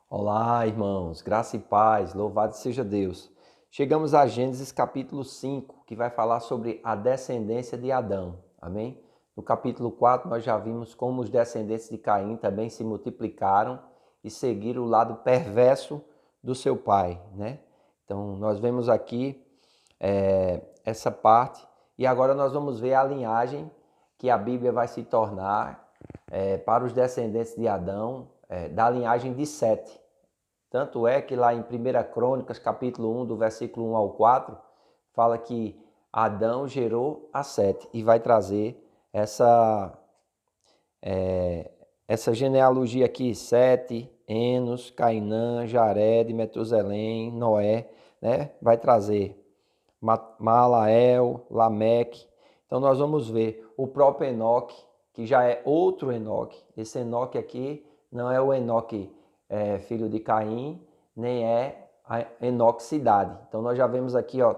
Olá, irmãos, graça e paz, louvado seja Deus. Chegamos a Gênesis capítulo 5, que vai falar sobre a descendência de Adão, amém? No capítulo 4, nós já vimos como os descendentes de Caim também se multiplicaram e seguiram o lado perverso do seu pai, né? Então, nós vemos aqui essa parte e agora nós vamos ver a linhagem que a Bíblia vai se tornar para os descendentes de Adão, da linhagem de Sete. Tanto é que lá em 1 Crônicas, capítulo 1, do versículo 1 ao 4, fala que Adão gerou a Sete e vai trazer essa genealogia aqui: Sete, Enos, Cainã, Jared, Metuselém, Noé, né? Vai trazer Malael, Lameque. Então nós vamos ver o próprio Enoque, que já é outro Enoque. Esse Enoque aqui não é o Enoque filho de Caim, nem é a Enoque cidade. Então nós já vemos aqui, ó,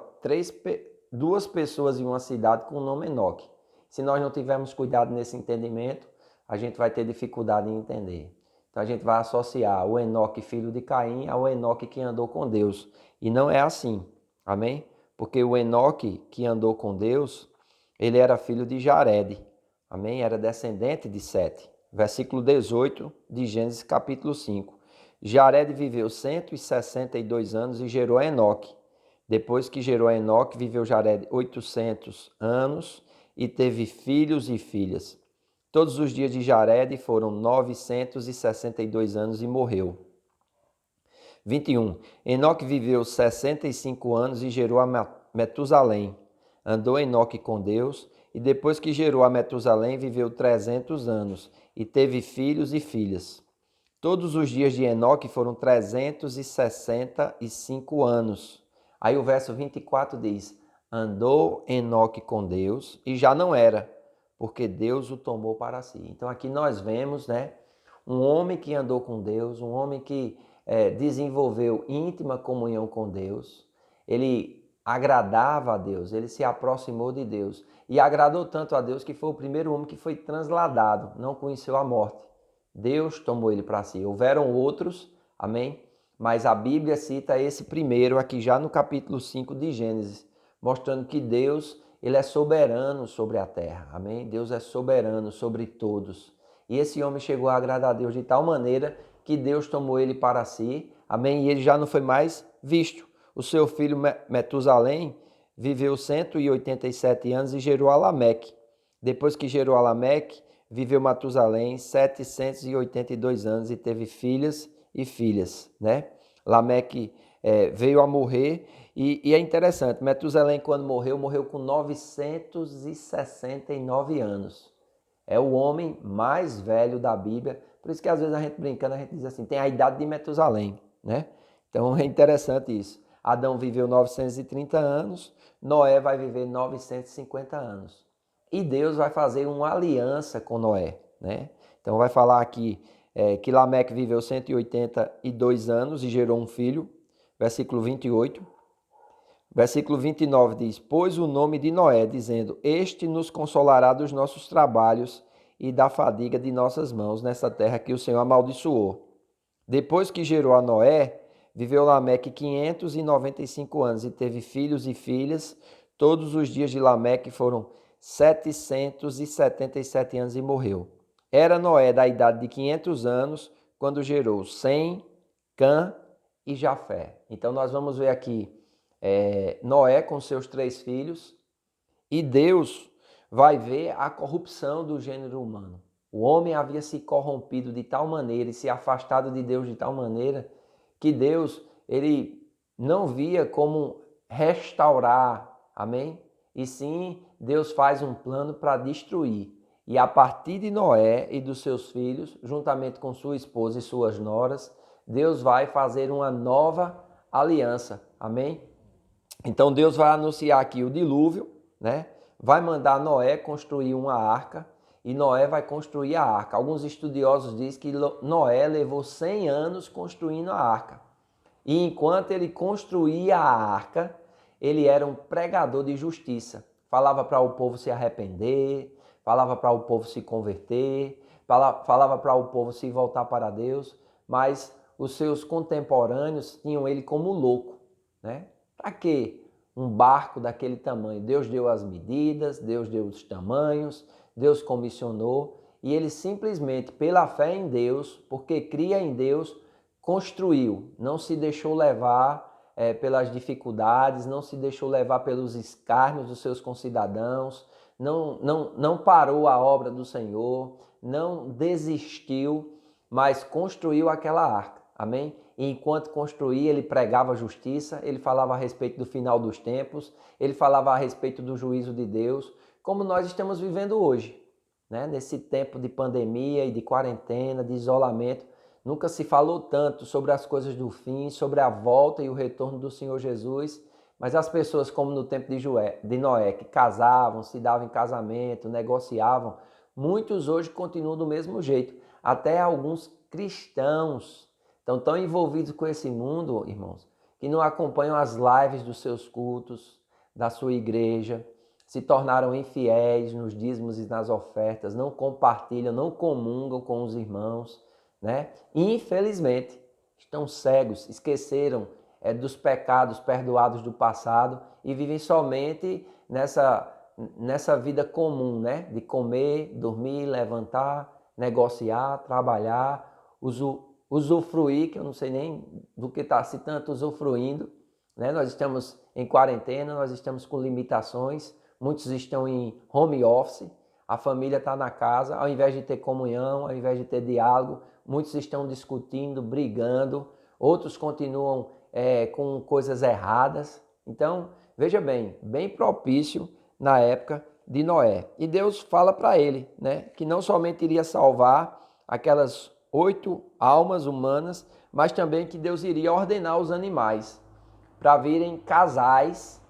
duas pessoas em uma cidade com o nome Enoque. Se nós não tivermos cuidado nesse entendimento, a gente vai ter dificuldade em entender. Então a gente vai associar o Enoque filho de Caim ao Enoque que andou com Deus. E não é assim, amém? Porque o Enoque que andou com Deus, ele era filho de Jared, amém? Era descendente de Sete. Versículo 18 de Gênesis capítulo 5. Jared viveu 162 anos e gerou a Enoque. Depois que gerou a Enoque, viveu Jared 800 anos e teve filhos e filhas. Todos os dias de Jared foram 962 anos e morreu. 21. Enoque viveu 65 anos e gerou a Metusalém. Andou Enoque com Deus e depois que gerou a Metusalém viveu 300 anos e teve filhos e filhas. Todos os dias de Enoque foram 365 anos. Aí o verso 24 diz: andou Enoque com Deus e já não era, porque Deus o tomou para si. Então aqui nós vemos, né, um homem que andou com Deus, um homem que desenvolveu íntima comunhão com Deus. Ele agradava a Deus, ele se aproximou de Deus e agradou tanto a Deus que foi o primeiro homem que foi transladado, não conheceu a morte. Deus tomou ele para si. Houveram outros, amém? Mas a Bíblia cita esse primeiro aqui já no capítulo 5 de Gênesis, mostrando que Deus, ele é soberano sobre a terra, amém? Deus é soberano sobre todos. E esse homem chegou a agradar a Deus de tal maneira que Deus tomou ele para si, amém? E ele já não foi mais visto. O seu filho Metusalém viveu 187 anos e gerou a Lameque. Depois que gerou a Lameque, viveu Matusalém 782 anos e teve filhas e filhas, né? Lameque veio a morrer e é interessante, Metusalém quando morreu com 969 anos. É o homem mais velho da Bíblia, por isso que às vezes a gente brincando, a gente diz assim, tem a idade de Metusalém, né? Então é interessante isso. Adão viveu 930 anos, Noé vai viver 950 anos. E Deus vai fazer uma aliança com Noé, né? Então vai falar aqui que Lameque viveu 182 anos e gerou um filho, versículo 28. Versículo 29 diz: pôs o nome de Noé, dizendo: este nos consolará dos nossos trabalhos e da fadiga de nossas mãos nessa terra que o Senhor amaldiçoou. Depois que gerou a Noé, viveu Lameque 595 anos e teve filhos e filhas. Todos os dias de Lameque foram 777 anos e morreu. Era Noé da idade de 500 anos quando gerou Sem, Cã e Jafé. Então nós vamos ver aqui Noé com seus 3 filhos e Deus vai ver a corrupção do gênero humano. O homem havia se corrompido de tal maneira e se afastado de Deus de tal maneira que Deus, ele não via como restaurar, amém? E sim, Deus faz um plano para destruir. E a partir de Noé e dos seus filhos, juntamente com sua esposa e suas noras, Deus vai fazer uma nova aliança, amém? Então Deus vai anunciar aqui o dilúvio, né? Vai mandar Noé construir uma arca e Noé vai construir a arca. Alguns estudiosos dizem que Noé levou 100 anos construindo a arca. E enquanto ele construía a arca, ele era um pregador de justiça. Falava para o povo se arrepender, falava para o povo se converter, falava para o povo se voltar para Deus, mas os seus contemporâneos tinham ele como louco, né? Para quê um barco daquele tamanho? Deus deu as medidas, Deus deu os tamanhos, Deus comissionou e ele simplesmente, pela fé em Deus, porque cria em Deus, construiu, não se deixou levar pelas dificuldades, não se deixou levar pelos escárnios dos seus concidadãos, não parou a obra do Senhor, não desistiu, mas construiu aquela arca. Amém? E enquanto construía, ele pregava a justiça, ele falava a respeito do final dos tempos, ele falava a respeito do juízo de Deus, como nós estamos vivendo hoje, né? Nesse tempo de pandemia e de quarentena, de isolamento, nunca se falou tanto sobre as coisas do fim, sobre a volta e o retorno do Senhor Jesus, mas as pessoas, como no tempo de Noé, que casavam, se davam em casamento, negociavam, muitos hoje continuam do mesmo jeito. Até alguns cristãos estão tão envolvidos com esse mundo, irmãos, que não acompanham as lives dos seus cultos, da sua igreja, se tornaram infiéis nos dízimos e nas ofertas, não compartilham, não comungam com os irmãos, né? E, infelizmente, estão cegos, esqueceram dos pecados perdoados do passado e vivem somente nessa vida comum, né? De comer, dormir, levantar, negociar, trabalhar, usufruir, que eu não sei nem do que está se tanto usufruindo, né? Nós estamos em quarentena, nós estamos com limitações, muitos estão em home office, a família está na casa, ao invés de ter comunhão, ao invés de ter diálogo, muitos estão discutindo, brigando, outros continuam com coisas erradas. Então, veja bem, bem propício na época de Noé. E Deus fala para ele, né, que não somente iria salvar aquelas 8 almas humanas, mas também que Deus iria ordenar os animais para virem casais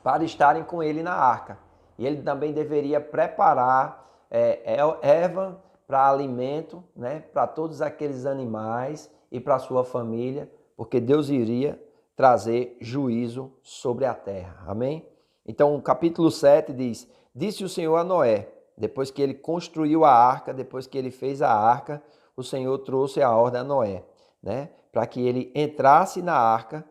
para estarem com ele na arca. E ele também deveria preparar erva para alimento, né, para todos aqueles animais e para a sua família, porque Deus iria trazer juízo sobre a terra. Amém? Então, o capítulo 7 diz: Disse o Senhor a Noé, depois que ele construiu a arca, depois que ele fez a arca, o Senhor trouxe a ordem a Noé, né, para que ele entrasse na arca,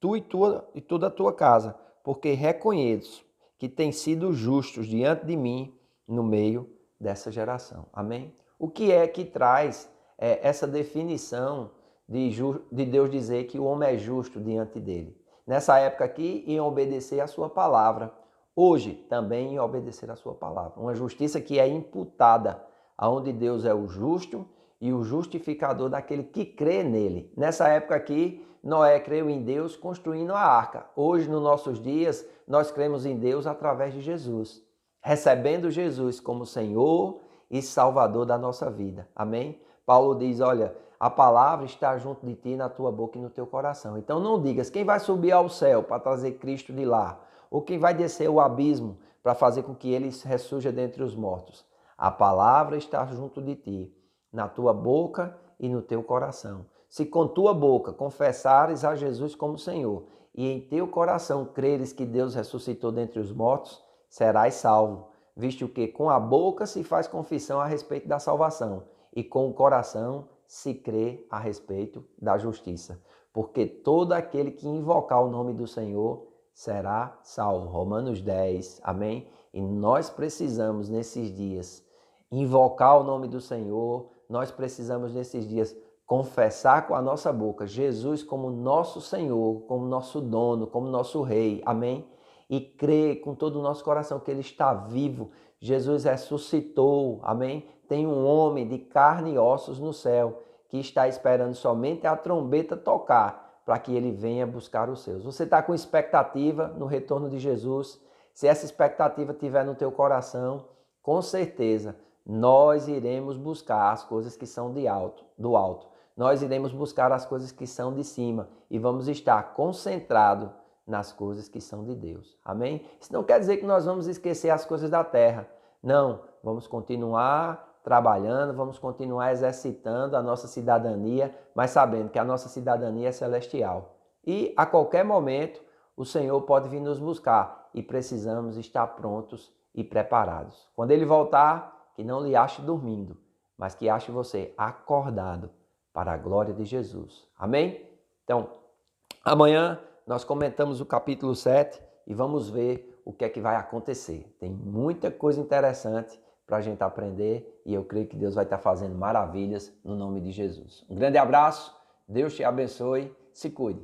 tu e toda a tua casa, porque reconheço que tem sido justos diante de mim no meio dessa geração. Amém? O que é que traz essa definição de Deus dizer que o homem é justo diante dele? Nessa época aqui, em obedecer a sua palavra. Hoje, também em obedecer a sua palavra. Uma justiça que é imputada, aonde Deus é o justo e o justificador daquele que crê nele. Nessa época aqui, Noé creu em Deus construindo a arca. Hoje, nos nossos dias, nós cremos em Deus através de Jesus, recebendo Jesus como Senhor e Salvador da nossa vida. Amém? Paulo diz, olha, a palavra está junto de ti, na tua boca e no teu coração. Então não digas, quem vai subir ao céu para trazer Cristo de lá? Ou quem vai descer o abismo para fazer com que ele ressurja dentre os mortos? A palavra está junto de ti, na tua boca e no teu coração. Se com tua boca confessares a Jesus como Senhor e em teu coração creres que Deus ressuscitou dentre os mortos, serás salvo, visto que com a boca se faz confissão a respeito da salvação e com o coração se crê a respeito da justiça. Porque todo aquele que invocar o nome do Senhor será salvo. Romanos 10, amém? E nós precisamos nesses dias invocar o nome do Senhor, nós precisamos nesses dias confessar com a nossa boca Jesus como nosso Senhor, como nosso dono, como nosso Rei, amém? E crer com todo o nosso coração que Ele está vivo, Jesus ressuscitou, amém? Tem um homem de carne e ossos no céu que está esperando somente a trombeta tocar para que Ele venha buscar os seus. Você está com expectativa no retorno de Jesus? Se essa expectativa estiver no teu coração, com certeza nós iremos buscar as coisas que são do alto. Nós iremos buscar as coisas que são de cima e vamos estar concentrados nas coisas que são de Deus. Amém? Isso não quer dizer que nós vamos esquecer as coisas da terra. Não, vamos continuar trabalhando, vamos continuar exercitando a nossa cidadania, mas sabendo que a nossa cidadania é celestial. E a qualquer momento o Senhor pode vir nos buscar e precisamos estar prontos e preparados. Quando Ele voltar, que não lhe ache dormindo, mas que ache você acordado para a glória de Jesus. Amém? Então, amanhã nós comentamos o capítulo 7 e vamos ver o que é que vai acontecer. Tem muita coisa interessante para a gente aprender e eu creio que Deus vai estar fazendo maravilhas no nome de Jesus. Um grande abraço, Deus te abençoe, se cuide.